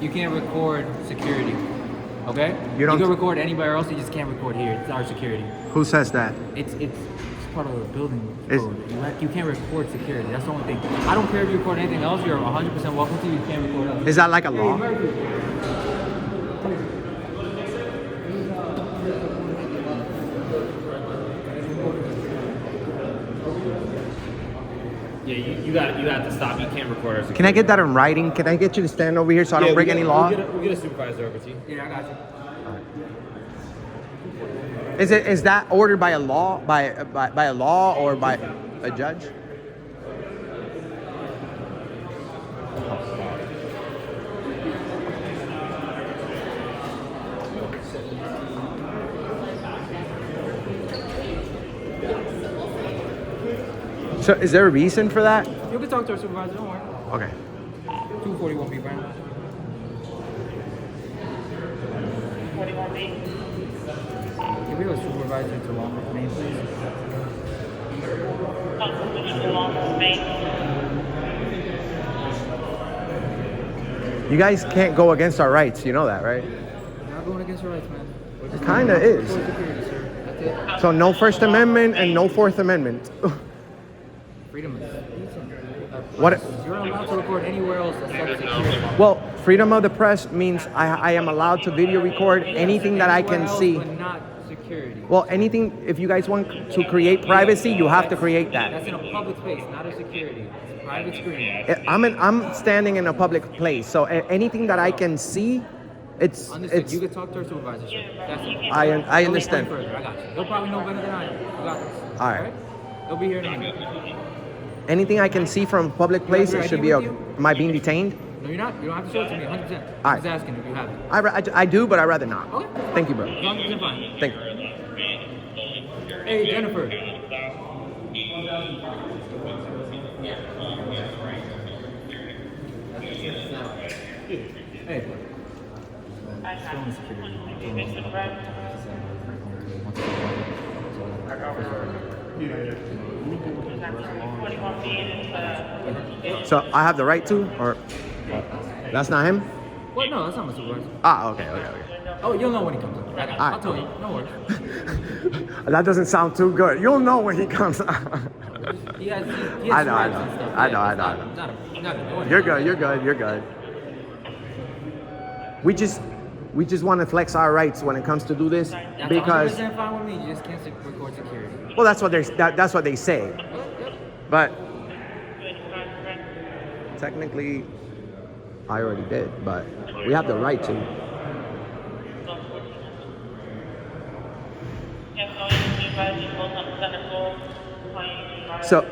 You can't record security. Okay? You don't- can record anywhere else, you just can't record here. It's our security. Who says that? It's part of the building Is- code. You can't record security. That's the only thing. I don't care if you record anything else. You're 100% welcome to. You can't record us. Is that like a law? Yeah, you have to stop. You can't record our security. Can I get that in writing? Can I get you to stand over here so I don't break any law? We'll get a supervisor over to you. Yeah, I got you. Is that ordered by a law by a law or by a judge? So is there a reason for that? You can talk to our supervisor, don't worry. Okay. 241 B, Brandon. 41B. Can we go supervisor to Longwood, Maine, please? You guys can't go against our rights. You know that, right? We're not going against your rights, man. It kinda is. Security, sir. That's it. So no First Amendment and no Fourth Amendment. Freedom is What? You're allowed to record anywhere else except security. Well, freedom of the press means I am allowed to video record anything that I can Anywhere else, see. But not security. Well, anything, if you guys want to create privacy, you have to create that. That's in a public space, not a security. It's a private screen. I'm standing in a public place, so anything that I can see, Understood. You can talk to our supervisor, sir. That's it. I He'll understand. explain further. I got you. He'll probably know better than I do. You got this. All right. He'll be here in a minute. Anything I can see from a public place, it should be okay. Am I being detained? No, you're not. You don't have to show it to me 100%. All I'm right. just asking if you have it. I do, but I'd rather not. Okay. Thank you, bro. 100% fine. Thank you. Hey, Jennifer. Hey. Phone security. So I have the right to, or that's not him? What? No, that's not my supervisor. Ah, okay. Oh, you'll know when he comes up. I got you. All right. I'll tell you. No worries. That doesn't sound too good. You'll know when he comes. He has I know. stripes and stuff. I Yeah, know. it's not a- You're good. We just want to flex our rights when it comes to do this That's because 100% fine with me. You just can't record security. well, that's what they say. But technically, I already did. But we have the right to. So,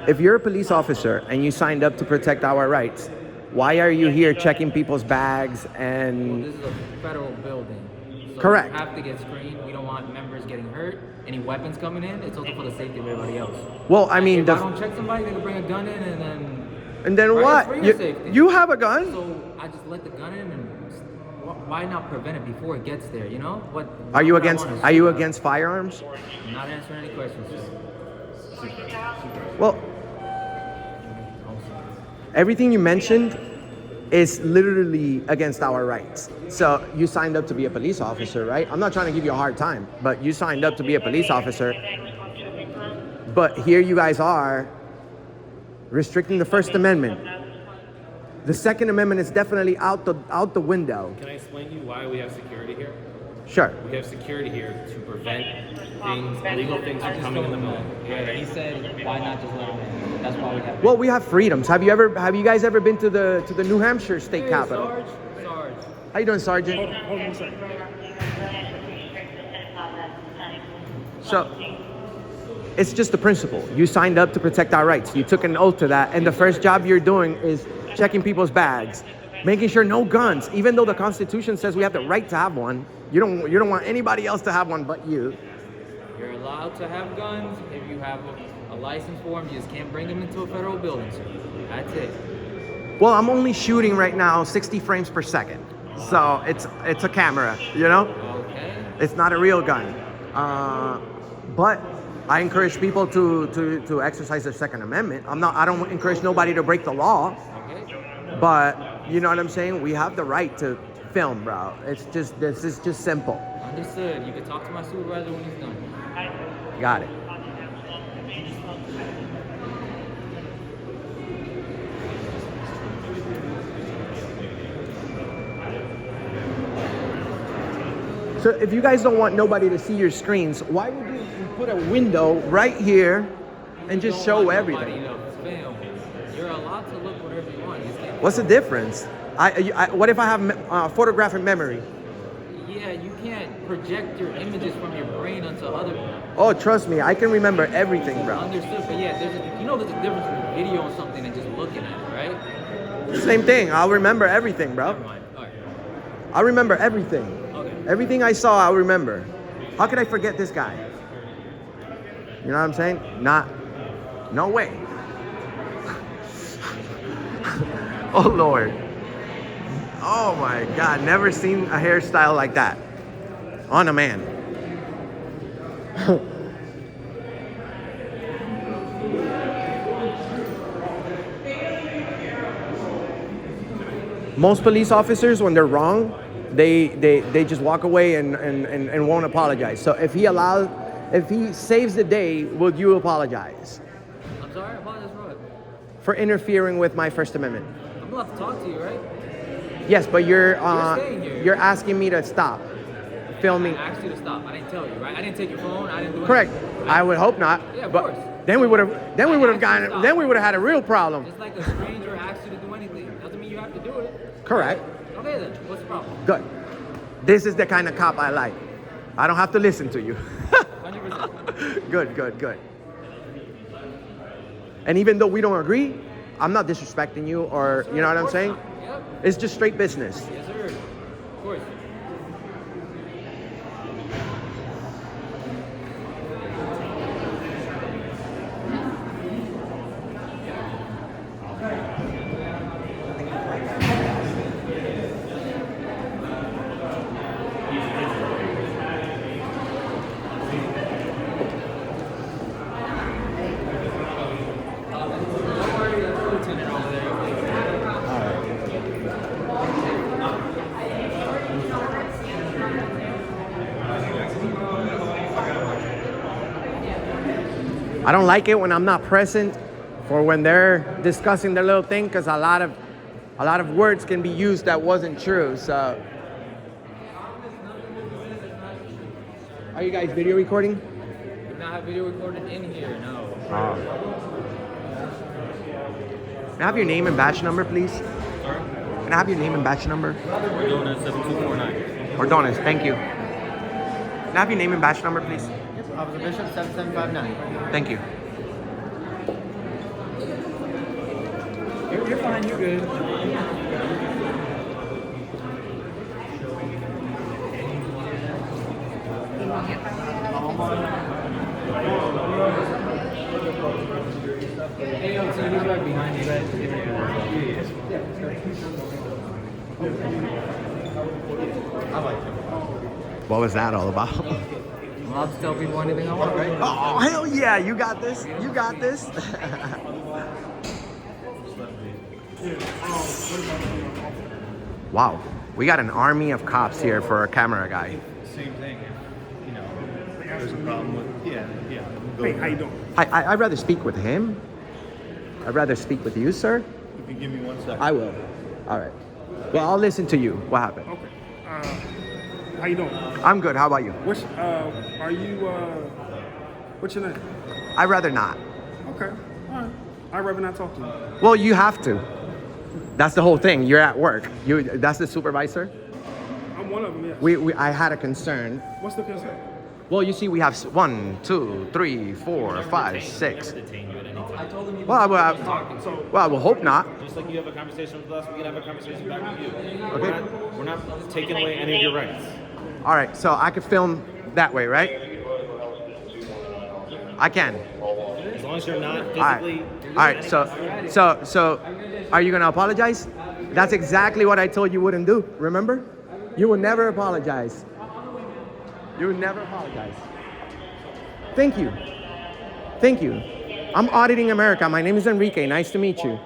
if you're a police officer and you signed up to protect our rights, why are you here checking people's bags and? This is a federal building. So Correct. We have to get screened. We don't want members getting hurt. Any weapons coming in, it's also for the safety of everybody else. Well, I mean, if I don't check somebody, they can bring a gun in and then. Right, what? it's for your safety. You have a gun? So I just let the gun in and why not prevent it before it gets there? You know what? Are you what I against? want is- Are you against firearms? I'm not answering any questions. Sir. Well, everything you mentioned is literally against our rights. So you signed up to be a police officer, right? I'm not trying to give you a hard time, but you signed up to be a police officer. But here you guys are restricting the First Amendment. The Second Amendment is definitely out the window. Can I explain to you why we have security here? Sure. We have security here to prevent illegal things from coming in the building. Yeah, he said, why not just let him in? That's why we have. Well, we have freedoms. Have you guys ever been to the New Hampshire state capitol? Sarge. How you doing, Sergeant? Hold on a second. So, it's just the principle. You signed up to protect our rights. You took an oath to that, and the first job you're doing is checking people's bags, making sure no guns. Even though the Constitution says we have the right to have one, you don't want anybody else to have one but you. You're allowed to have guns if you have a license for them. You just can't bring them into a federal building, sir. That's it. Well, I'm only shooting right now 60 frames per second, so it's a camera, you know. Okay. It's not a real gun, but I encourage people to exercise their Second Amendment. I don't encourage nobody to break the law, Okay. but You know what I'm saying? We have the right to film, bro. This is just simple. Understood. You can talk to my supervisor when he's done. Got it. So if you guys don't want nobody to see your screens, why would you put a window right here and just show everything? Film. You're allowed to look whatever you want. What's the difference? What if I have photographic memory? Yeah, you can't project your images from your brain onto other people. Oh, trust me, I can remember everything, bro. Understood, but yeah, there's a difference between video and something and just looking at it, right? Same thing. I'll remember everything, bro. Never mind. All right. I'll remember everything. Okay. Everything I saw, I'll remember. How could I forget this guy? You know what I'm saying? No way. Oh, Lord. Oh, my God. Never seen a hairstyle like that on a man. Most police officers, when they're wrong, they just walk away and won't apologize. So if he saves the day, will you apologize? I'm sorry, apologize for what? For interfering with my First Amendment. I'm allowed to talk to you, right? Yes, but you're staying here. you're asking me to stop filming. I asked you to stop. I didn't tell you, right? I didn't take your phone. I didn't do anything. Correct. I would hope not. Yeah, of but course. Then we would have had a real problem. Just like a stranger asks you to do anything, doesn't mean you have to do it. Correct. Okay then, what's the problem? Good. This is the kind of cop I like. I don't have to listen to you. 100%. Good. And even though we don't agree, I'm not disrespecting you or, you know what I'm saying? Yep. It's just straight business. Yes, sir. Of course. I don't like it when I'm not present for when they're discussing their little thing because a lot of words can be used that wasn't true. So, are you guys video recording? We do not have video recorded in here, no. Can I have your name and batch number, please? Sorry? Can I have your name and batch number? We're doing it 7249. Ordonez, thank you. Can I have your name and batch number, please? Officer Bishop, 7759. Thank you. You're fine, you're good. AOT, he's right behind you, What was that all about? I'm allowed to tell people anything I want, right? Oh, hell yeah, you got this. You got this. Wow, we got an army of cops here for a camera guy. Same thing. You know, there's a problem with yeah. Hey, how you doing? I'd rather speak with him. I'd rather speak with you, sir. If you give me 1 second. I will. All right. Well, I'll listen to you. What happened? Okay. How you doing? I'm good. How about you? What's are you what's your name? I'd rather not. Okay. All right. I'd rather not talk to you. Well, you have to. That's the whole thing. You're at work. That's the supervisor. I'm one of them, yes. I had a concern. What's the concern? Well, you see, we have 1, 2, 3, 4, 5, 6. Detain you at any time. told him you Well, So I will hope not. Just like you have a conversation with us, we can have a conversation back with you. Okay. We're not taking away any of your rights. All right, so I could film that way, right? I can. As long as you're not All right. physically. All right. So, are you gonna apologize? That's exactly what I told you wouldn't do. Remember? You would never apologize. You would never apologize. Thank you. Thank you. I'm auditing America. My name is Enrique. Nice to meet you.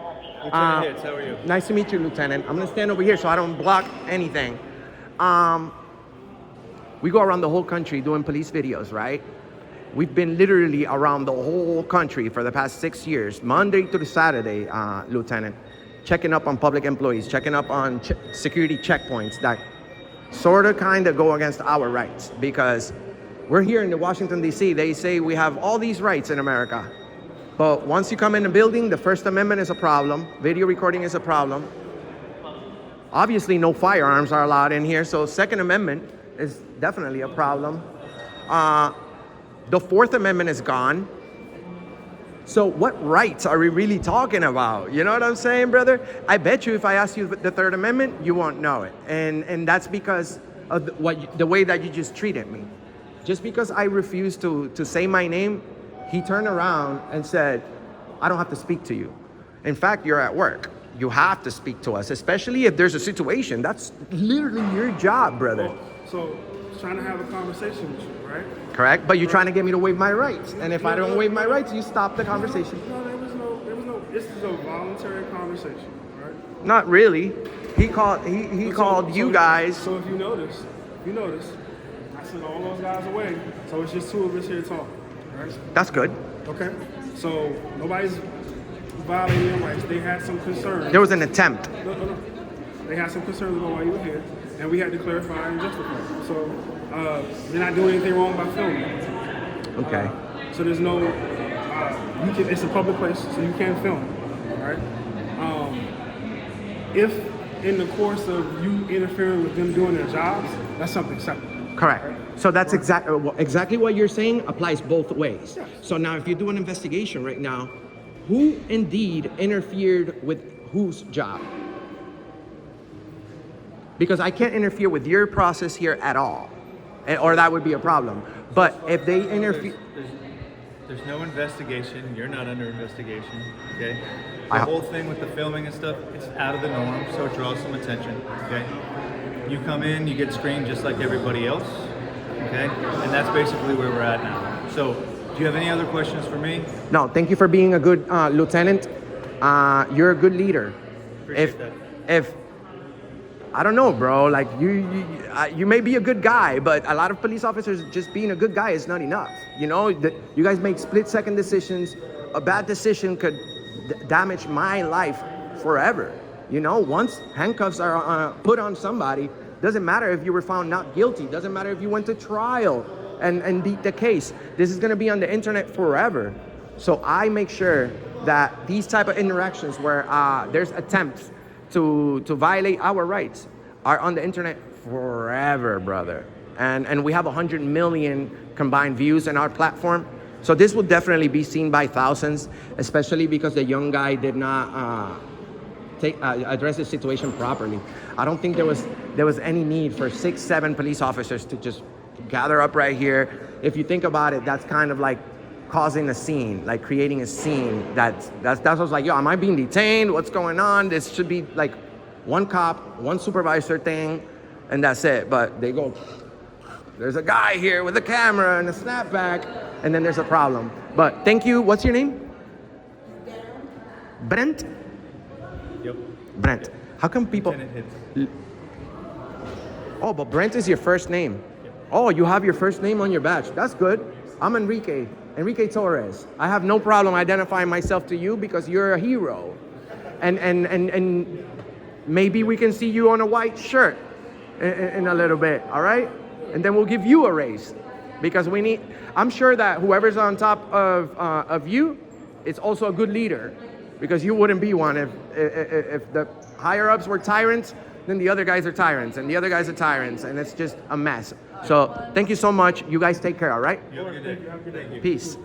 Lieutenant Hits, how are you? Nice to meet you, Lieutenant. I'm gonna stand over here so I don't block anything. We go around the whole country doing police videos, right? We've been literally around the whole country for the past 6 years, Monday through Saturday, Lieutenant, checking up on public employees, checking up on security checkpoints that sort of kind of go against our rights, because we're here in the Washington, D.C. They say we have all these rights in America. But once you come in the building, the First Amendment is a problem. Video recording is a problem. Obviously, no firearms are allowed in here, so Second Amendment is definitely a problem. The Fourth Amendment is gone. So what rights are we really talking about? You know what I'm saying, brother? I bet you if I ask you the Third Amendment, you won't know it. And that's because of the way that you just treated me. Just because I refused to say my name, he turned around and said, I don't have to speak to you. In fact, you're at work. You have to speak to us, especially if there's a situation. That's literally your job, brother. So, trying to have a conversation with you, right? Correct? But you're trying to get me to waive my rights. And if I don't waive my rights, you stop the conversation. No, there was no, this is a voluntary conversation, right? Not really. He called you guys. So if you notice, I sent all those guys away. So it's just two of us here talking, right? That's good. Okay. So nobody's violating your rights. They had some concerns. There was an attempt. No. They had some concerns about why you were here, and we had to clarify and justify. So you're not doing anything wrong by filming. Okay. So there's no, it's a public place, so you can't film, right? If in the course of you interfering with them doing their jobs, that's something separate. Correct. Right? So that's exactly what you're saying applies both ways. Yes. So now if you do an investigation right now, who indeed interfered with whose job? Because I can't interfere with your process here at all, or that would be a problem. But if they interfere... There's no investigation. You're not under investigation, okay? The I- whole thing with the filming and stuff, it's out of the norm, so it draws some attention, okay? You come in, you get screened just like everybody else, okay? And that's basically where we're at now. So, do you have any other questions for me? No, thank you for being a good lieutenant. You're a good leader. Appreciate that. If I don't know, bro. Like you may be a good guy, but a lot of police officers just being a good guy is not enough. You know, you guys make split-second decisions. A bad decision could damage my life forever. You know, once handcuffs are put on somebody, doesn't matter if you were found not guilty. Doesn't matter if you went to trial and beat the case. This is gonna be on the internet forever. So I make sure that these type of interactions where there's attempts to violate our rights are on the internet forever, brother. And we have 100 million combined views in our platform. So this will definitely be seen by thousands, especially because the young guy did not address the situation properly. I don't think there was any need for 6-7 police officers to just gather up right here. If you think about it, that's kind of like causing a scene, like creating a scene. That's what I was like, yo, am I being detained? What's going on? This should be like one cop, one supervisor thing, and that's it. But they go, there's a guy here with a camera and a snapback, and then there's a problem. But thank you. What's your name? Brent? Yep. Brent. How come people... Lieutenant Hits. Oh, but Brent is your first name. Oh, you have your first name on your badge. That's good. I'm Enrique Torres. I have no problem identifying myself to you because you're a hero. And maybe we can see you on a white shirt in a little bit, all right? And then we'll give you a raise because I'm sure that whoever's on top of you is also a good leader, because you wouldn't be one if the higher ups were tyrants, then the other guys are tyrants, and the other guys are tyrants, and it's just a mess. So thank you so much. You guys take care, all right? You have a good day. Thank you. Peace.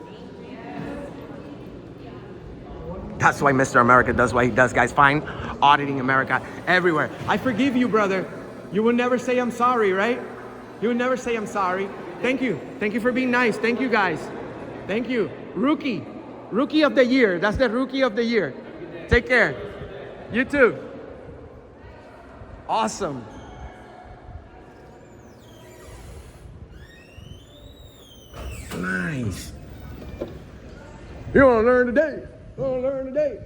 That's why Mr. America does what he does, guys. Find Auditing America everywhere. I forgive you, brother. You will never say I'm sorry, right? You will never say I'm sorry. Thank you. Thank you for being nice. Thank you, guys. Thank you. Rookie of the year. That's the rookie of the year. Take care. You too. Awesome. Nice. You want to learn today? You want to learn today?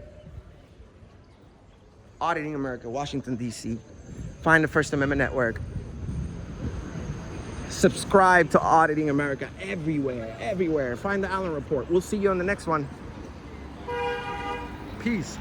Auditing America, Washington, D.C. Find the First Amendment Network. Subscribe to Auditing America everywhere, everywhere. Find the Allen Report. We'll see you on the next one. Peace.